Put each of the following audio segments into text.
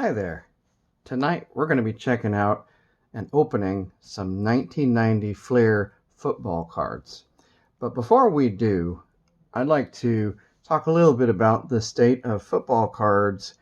Hi there. Tonight we're going to be checking out and opening some 1990 Fleer football cards. But before we do, I'd like to talk a little bit about the state of football cards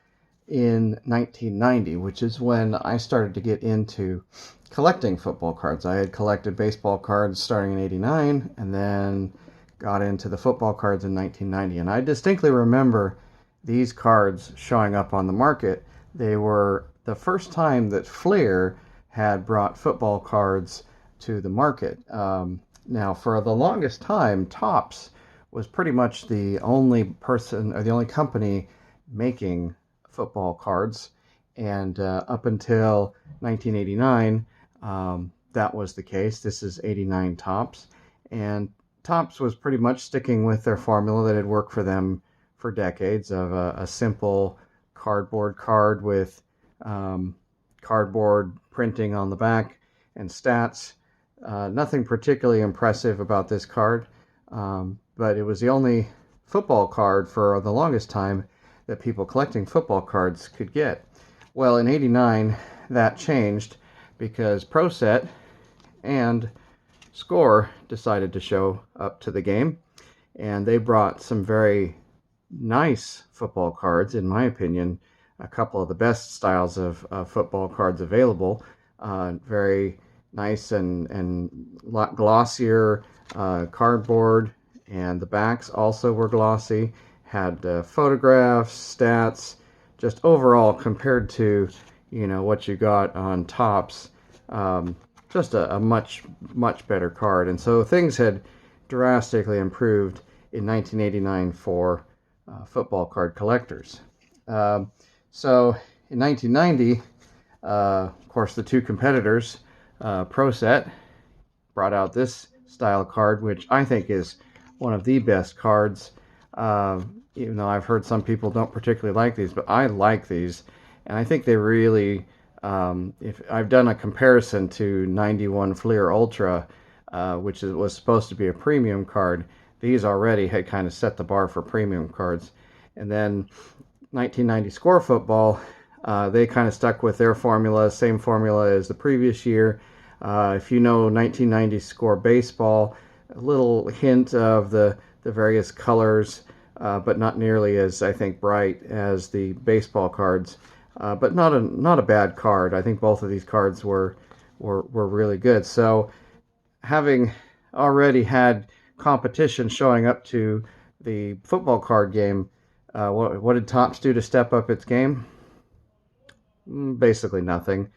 in 1990, which is when I started to get into collecting football cards. I had collected baseball cards starting in 89 and then got into the football cards in 1990. And I distinctly remember these cards showing up on the market. They were the first time that Fleer had brought football cards to the market. Now, for the longest time, Topps was pretty much the only person or the only company making football cards, and up until 1989, that was the case. This is 89 Topps, and Topps was pretty much sticking with their formula that had worked for them for decades of a simple cardboard card with cardboard printing on the back and stats. Nothing particularly impressive about this card, but it was the only football card for the longest time that people collecting football cards could get. Well, in 89, that changed because Pro Set and Score decided to show up to the game, and they brought some very nice football cards, in my opinion, a couple of the best styles of football cards available. Very nice and lot glossier cardboard, and the backs also were glossy, had photographs, stats, just overall compared to what you got on Topps, just a much better card. And so things had drastically improved in 1989 for football card collectors. So in 1990, of course, the two competitors, Pro Set, brought out this style card, which I think is one of the best cards. Even though I've heard some people don't particularly like these, but I like these, and I think they really, if I've done a comparison to 91 Fleer Ultra, which was supposed to be a premium card, these already had kind of set the bar for premium cards. And then 1990 Score Football, they kind of stuck with their formula, same formula as the previous year. If you know 1990 Score Baseball, a little hint of the various colors, but not nearly as, I think, bright as the baseball cards. But not a bad card. I think both of these cards were really good. So, having already had competition showing up to the football card game, what did Topps do to step up its game? Basically nothing.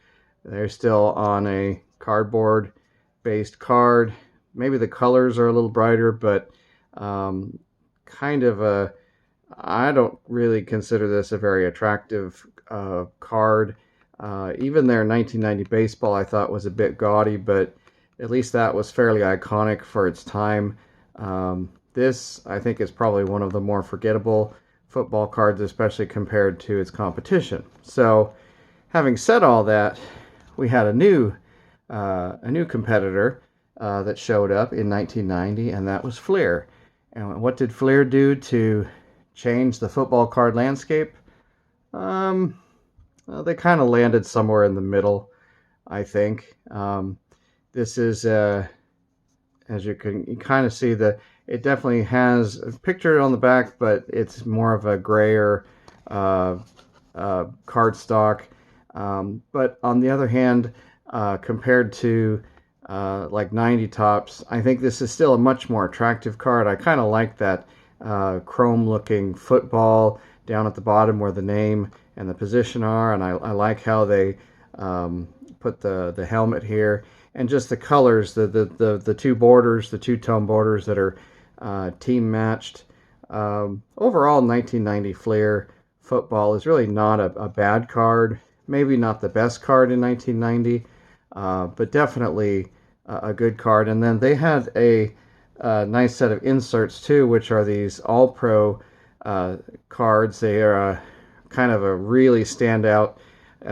They're still on a cardboard-based card. Maybe the colors are a little brighter, but kind of I don't really consider this a very attractive card. Even their 1990 baseball I thought was a bit gaudy, but at least that was fairly iconic for its time. This, I think, is probably one of the more forgettable football cards, especially compared to its competition. So, having said all that, we had a new competitor that showed up in 1990, and that was Fleer. And what did Fleer do to change the football card landscape? Well, they kind of landed somewhere in the middle, I think. This is, as you can kind of see, it definitely has a picture on the back, but it's more of a grayer cardstock. But on the other hand, compared to like 90 Topps, I think this is still a much more attractive card. I kind of like that chrome looking football down at the bottom where the name and the position are, and I like how they put the helmet here, and just the colors, the two borders, the two-tone borders that are team matched. Overall, 1990 Fleer football is really not a bad card. Maybe not the best card in 1990, but definitely a good card. And then they had a nice set of inserts too, which are these All-Pro cards. They are kind of a really standout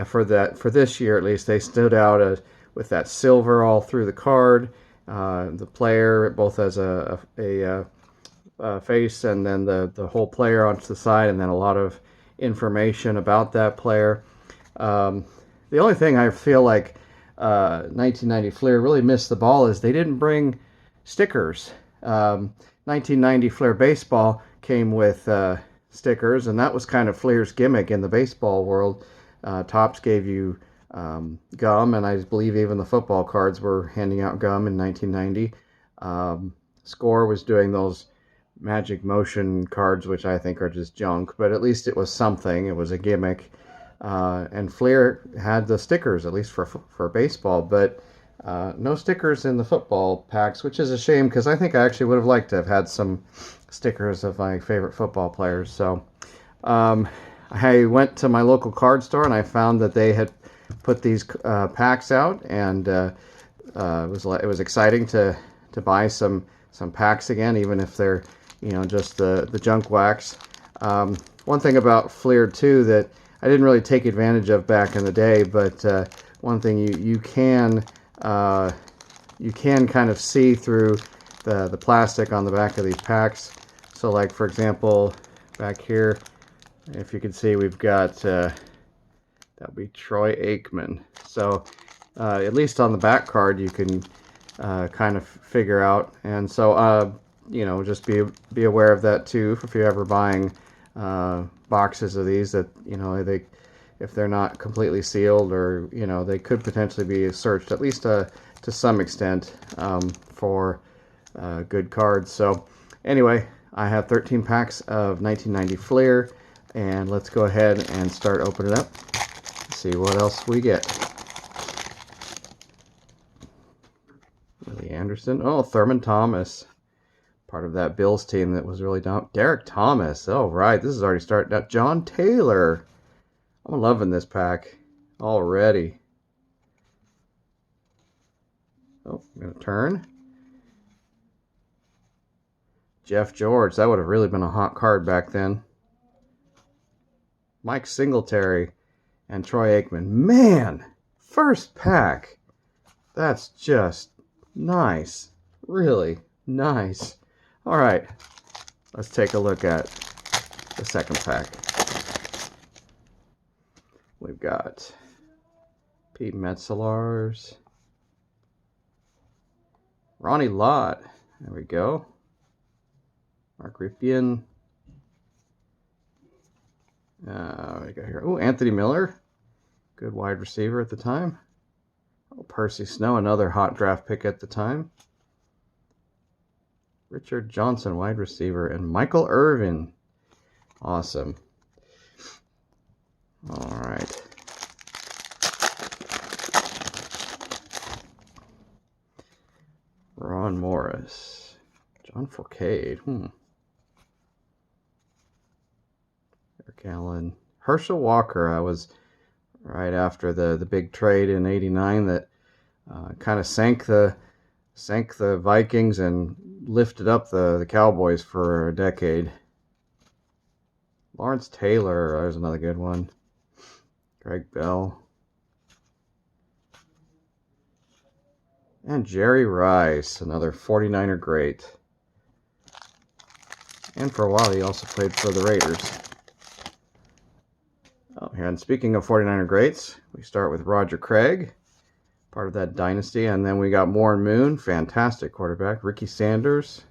for this year at least. They stood out with that silver all through the card. The player both has a face, and then the whole player onto the side, and then a lot of information about that player. The only thing I feel like 1990 Fleer really missed the ball is they didn't bring stickers. 1990 Fleer baseball came with stickers, and that was kind of Fleer's gimmick in the baseball world. Topps gave you gum, and I believe even the football cards were handing out gum in 1990. Score was doing those Magic Motion cards, which I think are just junk, but at least it was something. It was a gimmick. And Fleer had the stickers, at least for baseball, but no stickers in the football packs, which is a shame because I think I actually would have liked to have had some stickers of my favorite football players. So I went to my local card store and I found that they had put these packs out, and it was exciting to buy some packs again, even if they're just the junk wax. One thing about Fleer too that I didn't really take advantage of back in the day, but one thing you can kind of see through the plastic on the back of these packs. So like for example, back here, if you can see, we've got that would be Troy Aikman. So at least on the back card you can kind of figure out, and so just be aware of that too if you're ever buying boxes of these, that if they're not completely sealed, or they could potentially be searched at least to some extent for good cards. So anyway, I have 13 packs of 1990 Fleer, and let's go ahead and start opening it up, see what else we get. Willie Anderson, oh, Thurman Thomas, part of that Bills team that was really dumb. Derek Thomas. Oh, right. This is already starting out. John Taylor. I'm loving this pack already. Oh, I'm going to turn. Jeff George. That would have really been a hot card back then. Mike Singletary and Troy Aikman. Man, first pack. That's just nice. Really nice. All right, let's take a look at the second pack. We've got Pete Metzelaars, Ronnie Lott, there we go, Mark Ripien, what do we got here? Oh, Anthony Miller, good wide receiver at the time. Oh, Percy Snow, another hot draft pick at the time. Richard Johnson, wide receiver, and Michael Irvin. Awesome. All right. Ron Morris. John Forcade. Eric Allen. Herschel Walker. I was right after the big trade in '89 that kind of sank the Vikings and lifted up the Cowboys for a decade. Lawrence Taylor, there's another good one. Greg Bell. And Jerry Rice, another 49er great. And for a while he also played for the Raiders. Oh, and speaking of 49er greats, we start with Roger Craig, part of that dynasty, and then we got Warren Moon, fantastic quarterback. Ricky Sanders.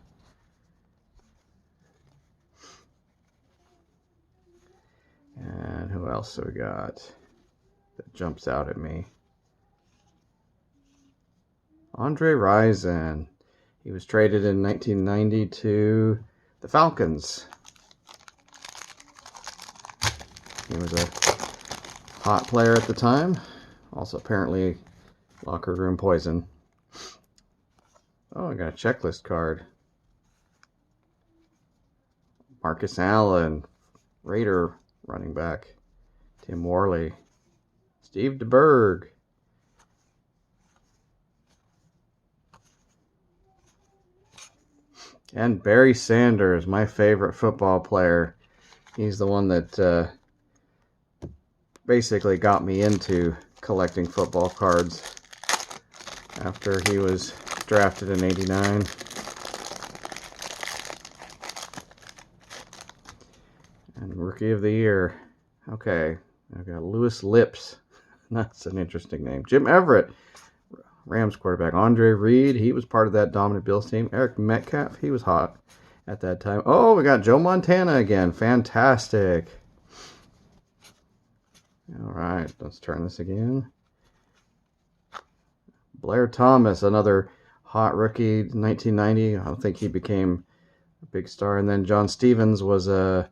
And who else have we got that jumps out at me? Andre Rison. He was traded in 1990 to the Falcons. He was a hot player at the time. Also apparently locker room poison. Oh, I got a checklist card. Marcus Allen, Raider running back. Tim Worley. Steve DeBerg. And Barry Sanders, my favorite football player. He's the one that basically got me into collecting football cards after he was drafted in '89. And Rookie of the Year. Okay, I've got Lewis Lips. That's an interesting name. Jim Everett, Rams quarterback. Andre Reed, he was part of that dominant Bills team. Eric Metcalf, he was hot at that time. Oh, we got Joe Montana again. Fantastic. All right, let's turn this again. Blair Thomas, another hot rookie, 1990. I don't think he became a big star. And then John Stevens was I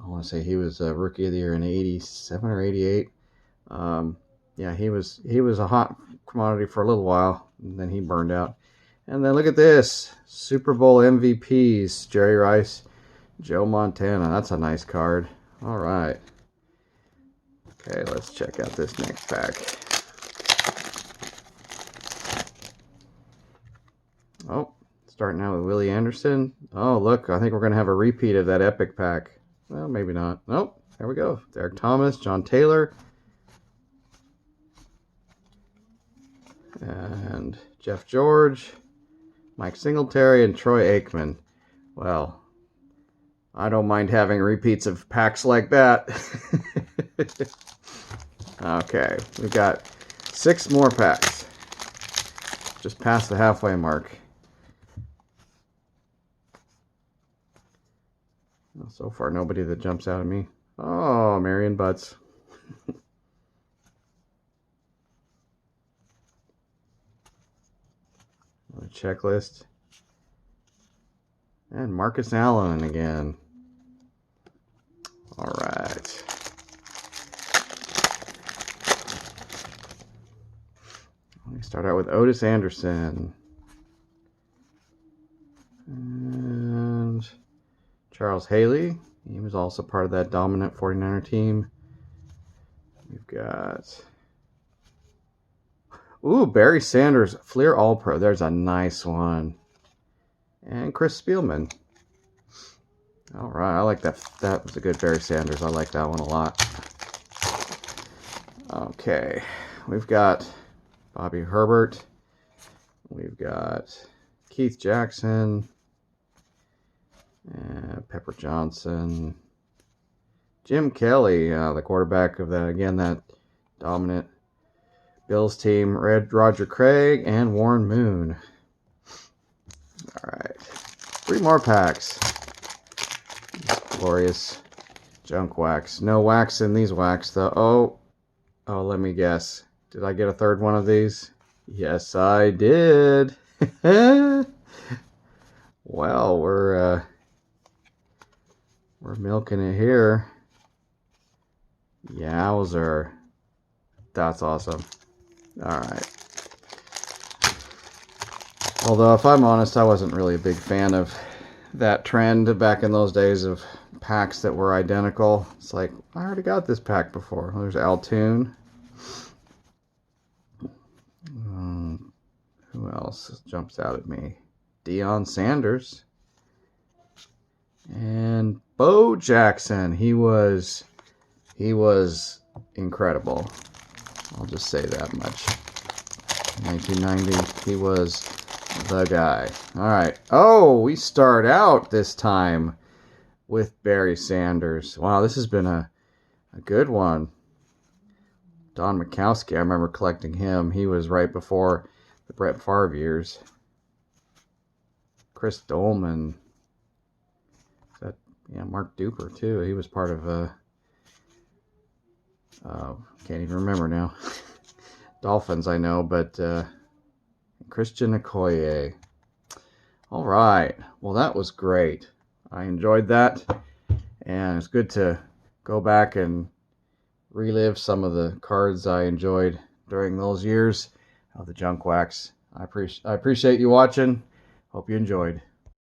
want to say he was a rookie of the year in 87 or 88. Yeah, he was a hot commodity for a little while, and then he burned out. And then look at this, Super Bowl MVPs, Jerry Rice, Joe Montana. That's a nice card. All right. Okay, let's check out this next pack. Oh, starting out with Willie Anderson. Oh, look, I think we're going to have a repeat of that epic pack. Well, maybe not. Nope, there we go. Derek Thomas, John Taylor, and Jeff George, Mike Singletary, and Troy Aikman. Well, I don't mind having repeats of packs like that. Okay, we got 6 more packs. Just past the halfway mark. So far, nobody that jumps out at me. Oh, Marion Butts. A checklist. And Marcus Allen again. All right. Let me start out with Otis Anderson. And Charles Haley. He was also part of that dominant 49er team. We've got... Ooh, Barry Sanders, Fleer All-Pro. There's a nice one. And Chris Spielman. All right, I like that. That was a good Barry Sanders. I like that one a lot. Okay, we've got Bobby Herbert. We've got Keith Jackson. And Pepper Johnson. Jim Kelly, the quarterback of that, again, that dominant Bills team. Roger Craig and Warren Moon. All right. 3 more packs. Glorious junk wax. No wax in these wax, though. Oh, let me guess. Did I get a third one of these? Yes, I did. Well, we're milking it here. Yowzer. That's awesome. All right. Although, if I'm honest, I wasn't really a big fan of that trend back in those days of packs that were identical. It's like, I already got this pack before. Well, there's Altoon. Who else jumps out at me? Deion Sanders. And Bo Jackson. He was incredible. I'll just say that much. 1990, he was the guy. All right. Oh, we start out this time with Barry Sanders. Wow, this has been a good one. Don Mikowski, I remember collecting him. He was right before the Brett Favre years. Chris Dolman. Yeah, Mark Duper, too. He was part of, can't even remember now. Dolphins, I know, but Christian Okoye. All right. Well, that was great. I enjoyed that. And it's good to go back and relive some of the cards I enjoyed during those years of the junk wax. I appreciate you watching. Hope you enjoyed.